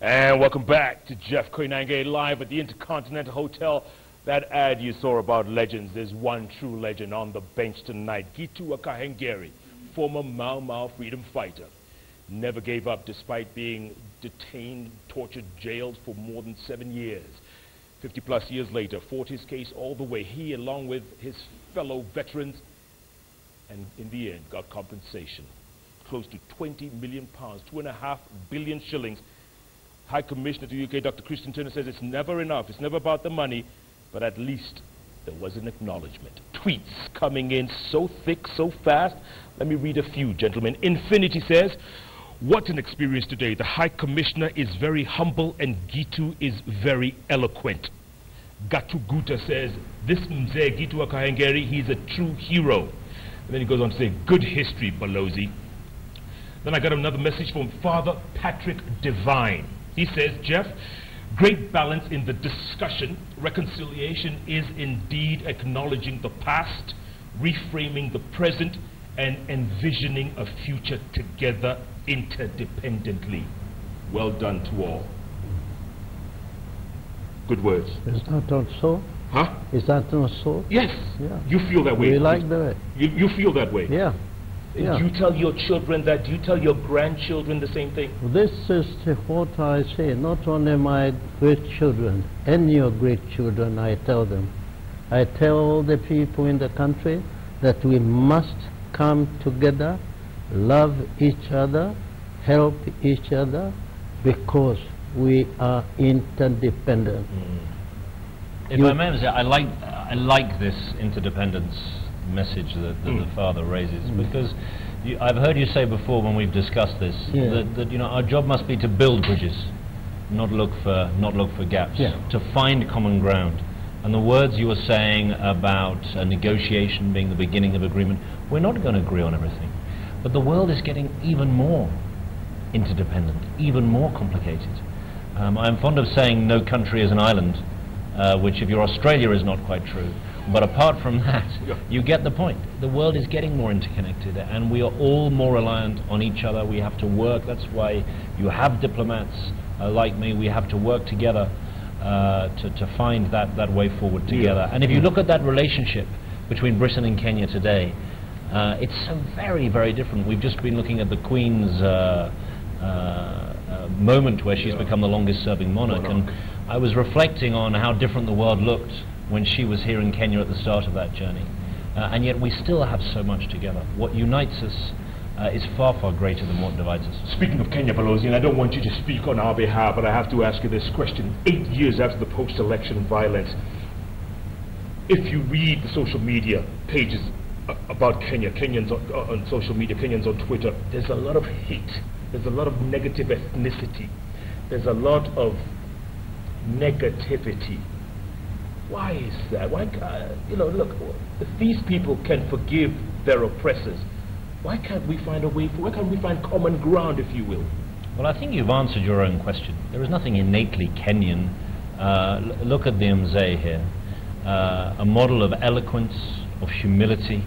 And welcome back to Jeff Koinange live at the Intercontinental Hotel. That ad you saw about legends, there's one true legend on the bench tonight. Gitu Koinange, former Mau Mau freedom fighter. Never gave up despite being detained, tortured, jailed for more than 7 years. 50+ years later, fought his case all the way. He, along with his fellow veterans, and in the end got compensation. Close to £20 million, 2.5 billion shillings. High Commissioner to the UK, Dr. Christian Turner, says it's never enough. It's never about the money, but at least there was an acknowledgement. Tweets coming in so thick, so fast. Let me read a few, gentlemen. Infinity says, what an experience today. The High Commissioner is very humble and Gitu is very eloquent. Gatu Guta says, this Mzee Gitu Koinange, he's a true hero. And then he goes on to say, good history, Balozi. Then I got another message from Father Patrick Divine. He says, Jeff, great balance in the discussion. Reconciliation is indeed acknowledging the past, reframing the present, and envisioning a future together interdependently. Well done to all. Good words. Is that not so? Huh? Is that not so? Yes. Yeah. You feel that way. We like that. You feel that way. Yeah. Yeah. Do you tell your children that? Do you tell your grandchildren the same thing? This is what I say, not only my great children, any of great children, I tell them. I tell all the people in the country that we must come together, love each other, help each other, because we are interdependent. If I may say, I like this interdependence message that the Father raises, because I've heard you say before when we've discussed this that you know, our job must be to build bridges, not look for gaps, to find common ground. And the words you were saying about a negotiation being the beginning of agreement, we're not going to agree on everything, but the world is getting even more interdependent, even more complicated. I'm fond of saying no country is an island, which if you're Australia is not quite true. But apart from that, you get the point. The world is getting more interconnected, and we are all more reliant on each other. We have to work. That's why you have diplomats like me. We have to work together to find that way forward together. And if you look at that relationship between Britain and Kenya today, it's so very, very different. We've just been looking at the Queen's moment where she's become the longest serving monarch, and I was reflecting on how different the world looked when she was here in Kenya at the start of that journey. And yet we still have so much together. What unites us is far, far greater than what divides us. Speaking of Kenya, Balozi, and I don't want you to speak on our behalf, but I have to ask you this question. 8 years after the post-election violence, if you read the social media pages about Kenya, Kenyans on social media, Kenyans on Twitter, there's a lot of hate. There's a lot of negative ethnicity. There's a lot of negativity. Why is that? Why, you know, look, if these people can forgive their oppressors, why can't we find a way why can't we find common ground, if you will? Well, I think you've answered your own question. There is nothing innately Kenyan. Look at the Mzee here. A model of eloquence, of humility,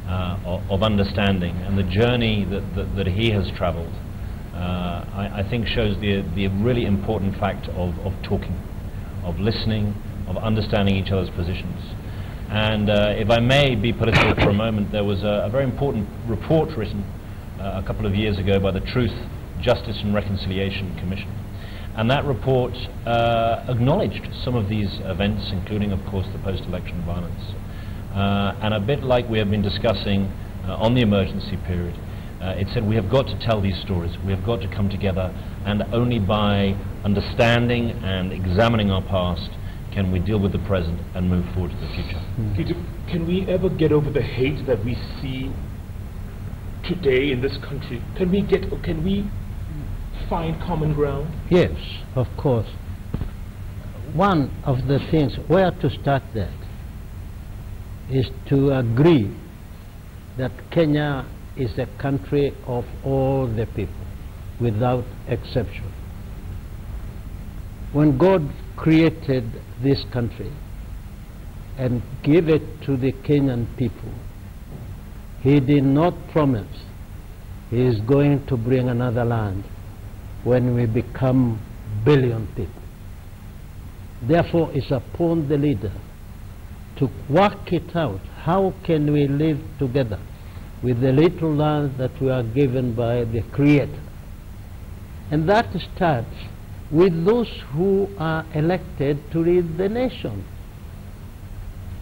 of understanding, and the journey that he has traveled, I think shows the really important fact of talking, of listening, of understanding each other's positions. And if I may be political for a moment, there was a very important report written a couple of years ago by the Truth, Justice and Reconciliation Commission. And that report acknowledged some of these events, including, of course, the post-election violence. And a bit like we have been discussing on the emergency period, it said we have got to tell these stories. We have got to come together, and only by understanding and examining our past can we deal with the present and move forward to the future. Can we ever get over the hate that we see today in this country? Can we find common ground? Yes, of course. One of the things, where to start that, is to agree that Kenya is a country of all the people, without exception. When God created this country and gave it to the Kenyan people, He did not promise He is going to bring another land when we become billion people. Therefore, it's upon the leader to work it out. How can we live together with the little land that we are given by the Creator? And that starts with those who are elected to lead the nation.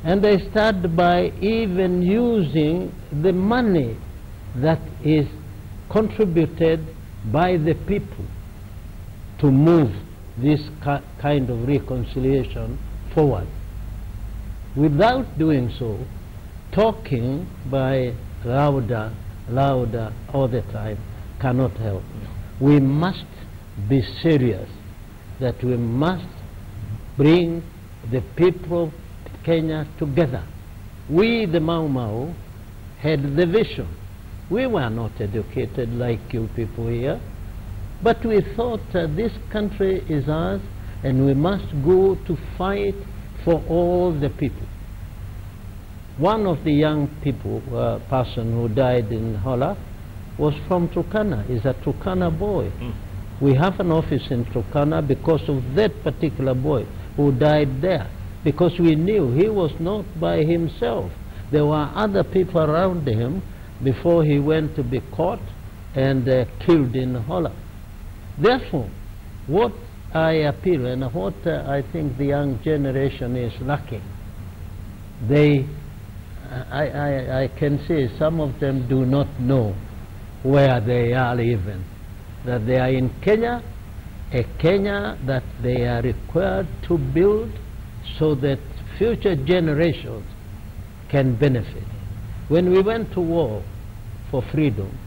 And they start by even using the money that is contributed by the people to move this kind of reconciliation forward. Without doing so, talking by louder all the time cannot help. We must be serious that we must bring the people of Kenya together. We, the Mau Mau, had the vision. We were not educated like you people here, but we thought this country is ours and we must go to fight for all the people. One of the young people, person who died in Hola, was from Turkana. He's a Turkana boy. We have an office in Turkana because of that particular boy who died there, because we knew he was not by himself. There were other people around him before he went to be caught and killed in Hola. Therefore, what I appeal and what I think the young generation is lacking, I can say some of them do not know where they are even, that they are in Kenya, a Kenya that they are required to build so that future generations can benefit. When we went to war for freedom,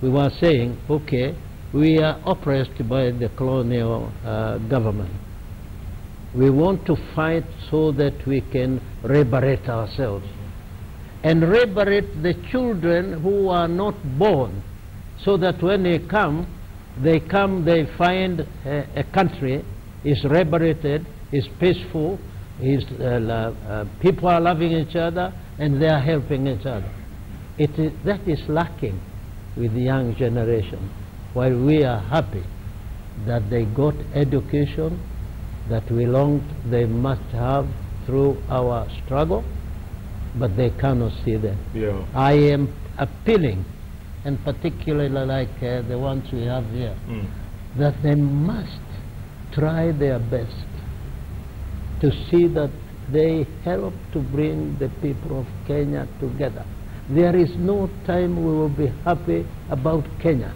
we were saying, okay, we are oppressed by the colonial government. We want to fight so that we can liberate ourselves and liberate the children who are not born, so that when they come, they find a country is liberated, is peaceful, people are loving each other and they are helping each other. That is lacking with the young generation. While we are happy that they got education that we longed they must have through our struggle, but they cannot see that. Yeah. I am appealing, and particularly like the ones we have here, that they must try their best to see that they help to bring the people of Kenya together. There is no time we will be happy about Kenya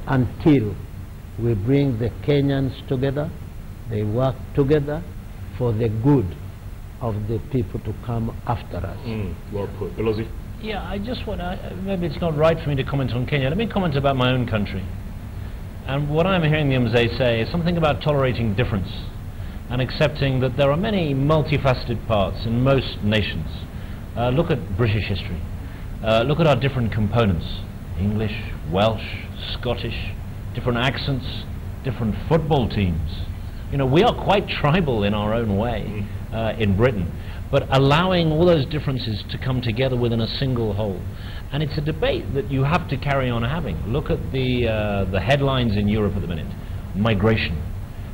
until we bring the Kenyans together, they work together for the good of the people to come after us. Well put. Belozi? Yeah, I just want to, maybe it's not right for me to comment on Kenya. Let me comment about my own country. And what I'm hearing the Mzee say is something about tolerating difference and accepting that there are many multifaceted parts in most nations. Look at British history. Look at our different components. English, Welsh, Scottish, different accents, different football teams. You know, we are quite tribal in our own way in Britain, but allowing all those differences to come together within a single whole. And it's a debate that you have to carry on having. Look at the headlines in Europe at the minute. Migration.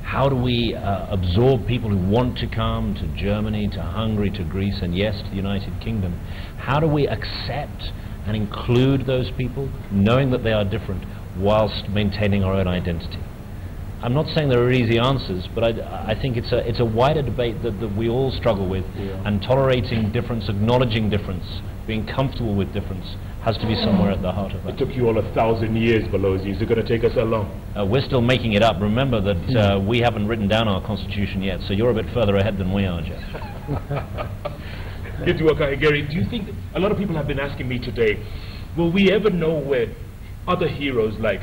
How do we absorb people who want to come to Germany, to Hungary, to Greece, and yes, to the United Kingdom? How do we accept and include those people, knowing that they are different, whilst maintaining our own identity? I'm not saying there are easy answers, but I think it's a wider debate that we all struggle with, and tolerating difference, acknowledging difference, being comfortable with difference has to be somewhere at the heart of that. It took you all 1,000 years, Belozi. Is it going to take us that long? We're still making it up. Remember that we haven't written down our constitution yet, so you're a bit further ahead than we are, Jeff. Gary, do you think, a lot of people have been asking me today, will we ever know where other heroes like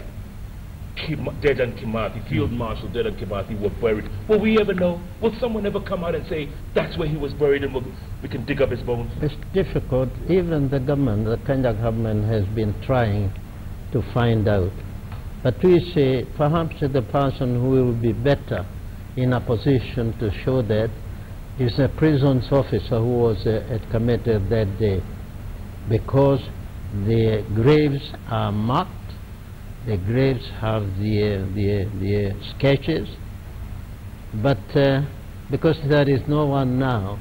Dedan Kimathi, Field Marshal Dedan Kimathi were buried? Will we ever know? Will someone ever come out and say that's where he was buried and we can dig up his bones? It's difficult. Even the government, the Kenya government, has been trying to find out. But we say perhaps the person who will be better in a position to show that is a prisons officer who was at Kamete that day, because the graves are marked, The graves have the sketches, but because there is no one now,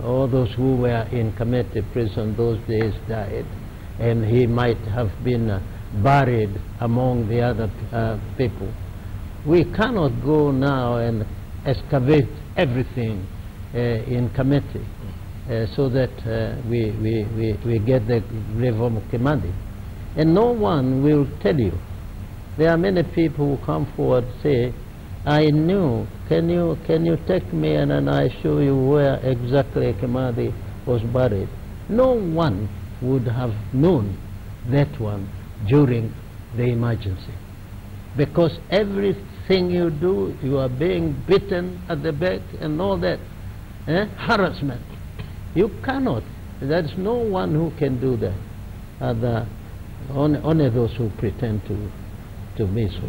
all those who were in Kamete prison those days died, and he might have been buried among the other people. We cannot go now and excavate everything in Kamete so that we get the grave of Kimandi. And no one will tell you. There are many people who come forward and say, I knew, can you take me and then I show you where exactly Kimandi was buried. No one would have known that one during the emergency. Because everything you do, you are being beaten at the back and all that. Harassment. You cannot. There's no one who can do that. Only those who pretend to be so.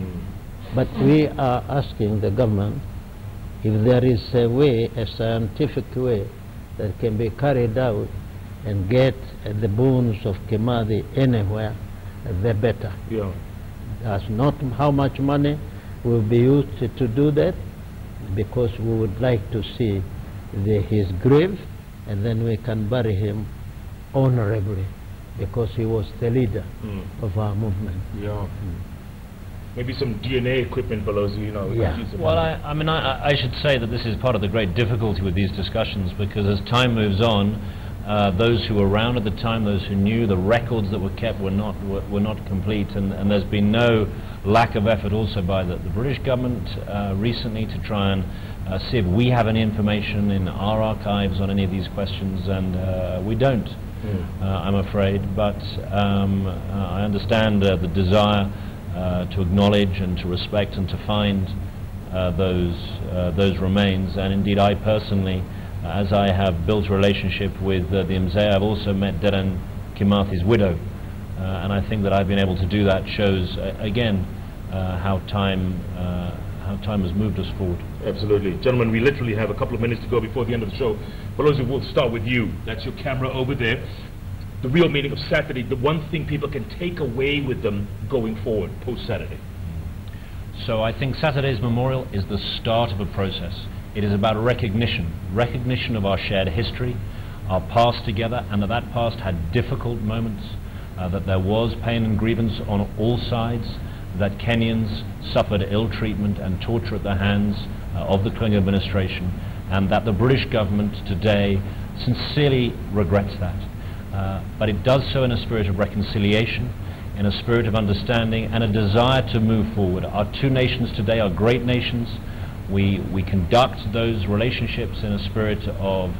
But we are asking the government if there is a way, a scientific way that can be carried out and get the bones of Kimadi anywhere, the better. Yeah. That's not how much money will be used to do that, because we would like to see his grave, and then we can bury him honorably, because he was the leader of our movement. Yeah. Maybe some DNA equipment below, you know. Yeah. Well, I mean, I should say that this is part of the great difficulty with these discussions, because as time moves on, those who were around at the time, those who knew, the records that were kept were not complete, and there's been no lack of effort also by the British government recently to try and see if we have any information in our archives on any of these questions, and we don't, I'm afraid. But I understand the desire to acknowledge and to respect and to find those remains, and indeed I personally, as I have built a relationship with the Mzee, I've also met Deren Kimathi's widow, and I think that I've been able to do that shows again how time has moved us forward. Absolutely. Gentlemen, we literally have a couple of minutes to go before the end of the show. Balozi, we'll start with you. That's your camera over there. The real meaning of Saturday, the one thing people can take away with them going forward, post-Saturday. So I think Saturday's memorial is the start of a process. It is about recognition of our shared history, our past together, and that past had difficult moments, that there was pain and grievance on all sides, that Kenyans suffered ill treatment and torture at the hands of the colonial administration, and that the British government today sincerely regrets that. But it does so in a spirit of reconciliation, in a spirit of understanding, and a desire to move forward. Our two nations today are great nations. We conduct those relationships in a spirit of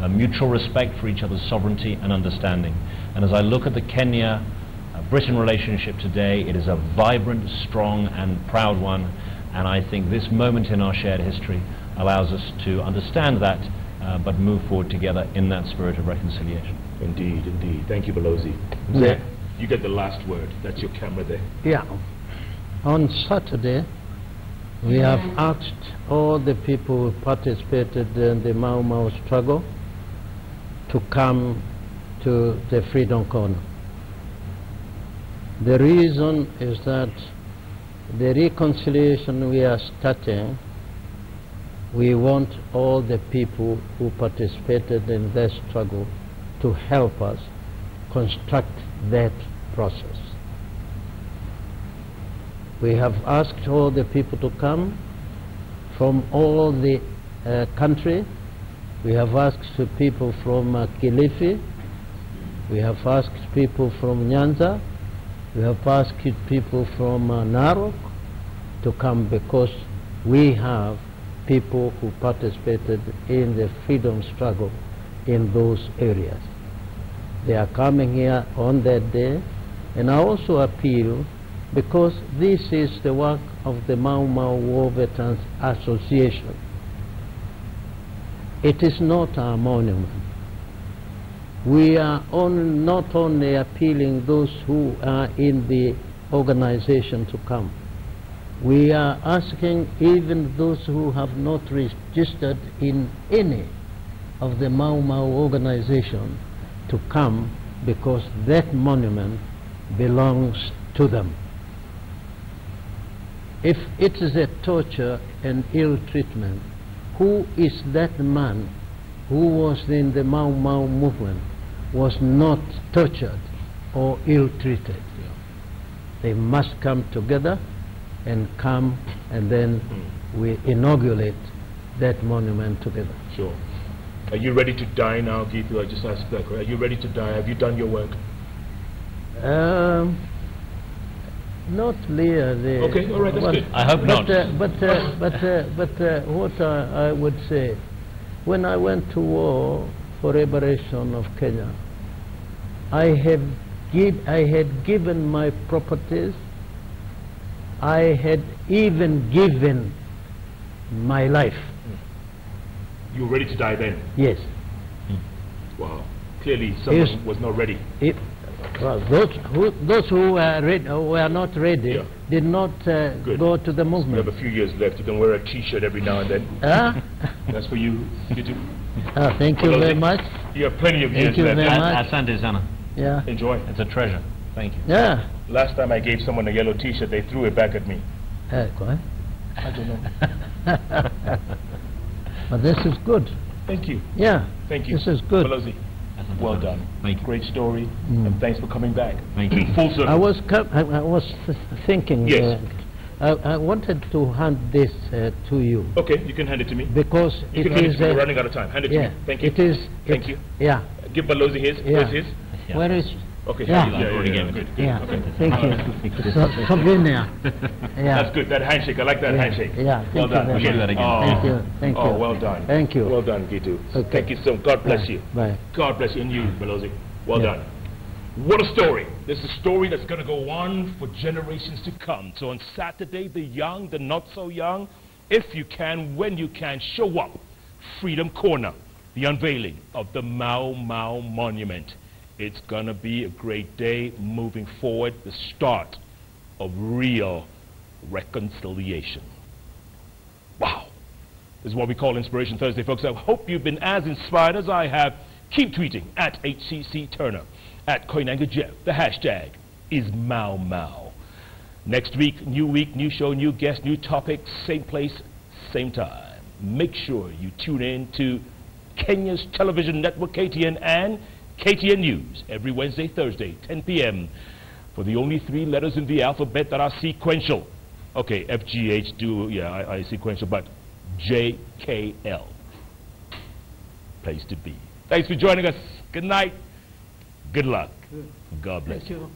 mutual respect for each other's sovereignty and understanding. And as I look at the Kenya-Britain relationship today, it is a vibrant, strong and proud one, and I think this moment in our shared history allows us to understand that, but move forward together in that spirit of reconciliation. Indeed, indeed. Thank you, Balozi. Zé, you get the last word. That's your camera there. Yeah. On Saturday, we have asked all the people who participated in the Mau Mau struggle to come to the Freedom Corner. The reason is that the reconciliation we are starting, we want all the people who participated in that struggle to help us construct that process. We have asked all the people to come from all the country. We have asked people from Kilifi. We have asked people from Nyanza. We have asked people from Narok to come, because we have people who participated in the freedom struggle in those areas. They are coming here on that day, and I also appeal, because this is the work of the Mau Mau War Veterans Association. It is not our monument. We are not only appealing those who are in the organization to come. We are asking even those who have not registered in any of the Mau Mau organization to come, because that monument belongs to them. If it is a torture and ill treatment, who is that man who was in the Mau Mau movement was not tortured or ill treated? They must come together and come, and then we inaugurate that monument together. Sure. Are you ready to die now, Gitu? I just asked that. Are you ready to die? Have you done your work? Not really. Okay, all right, that's good. I hope not. But what I would say, when I went to war for liberation of Kenya, I had given my properties. I had even given my life. You were ready to die then? Yes. Wow. Clearly someone was not ready. Well, those who were not ready did not go to the movement. You have a few years left. You can wear a T-shirt every now and then. That's for you. Thank you very much. You have plenty of years Thank you left. very much. Asante sana. Yeah. Enjoy. It's a treasure. Thank you. Yeah. Last time I gave someone a yellow T-shirt, they threw it back at me. Go on. I don't know. But this is good. Thank you. Yeah. Thank you. This is good. Balozi, well done. Thank you. Great story, and thanks for coming back. Thank you. Full circle. I was thinking. Yes. I wanted to hand this to you. Okay, you can hand it to me. Because You it can hand it is. to me. We're running out of time. Hand it to me. Thank you. It is. Thank you. Yeah. Give Balozi his. Yeah. Where's his? Yeah. Where is? Okay. Yeah. Good. Yeah. Okay. Thank you. So good now. Yeah. That's good. That handshake. I like that handshake. Yeah. Well Thank done. you We should do that again. Oh. Thank you. Thank you. Oh, well done. Thank you. Well done, Gitu. Okay. Thank you so much. God bless Bye. you. Bye. God bless you. And you, Balozi. Well Yeah. done. What a story. This is a story that's going to go on for generations to come. So on Saturday, the young, the not so young, if you can, when you can, show up. Freedom Corner, the unveiling of the Mau Mau Monument. It's going to be a great day moving forward, the start of real reconciliation. Wow. This is what we call Inspiration Thursday, folks. I hope you've been as inspired as I have. Keep tweeting at HCC Turner, at Koinange Jeff. The hashtag is Mau Mau. Next week, new show, new guest, new topic, same place, same time. Make sure you tune in to Kenya's television network, KTN, and KTN News every Wednesday, Thursday, 10 p.m. for the only 3 letters in the alphabet that are sequential. Okay, FGH, I sequential, but JKL. Place to be. Thanks for joining us. Good night. Good luck. God bless Thank you.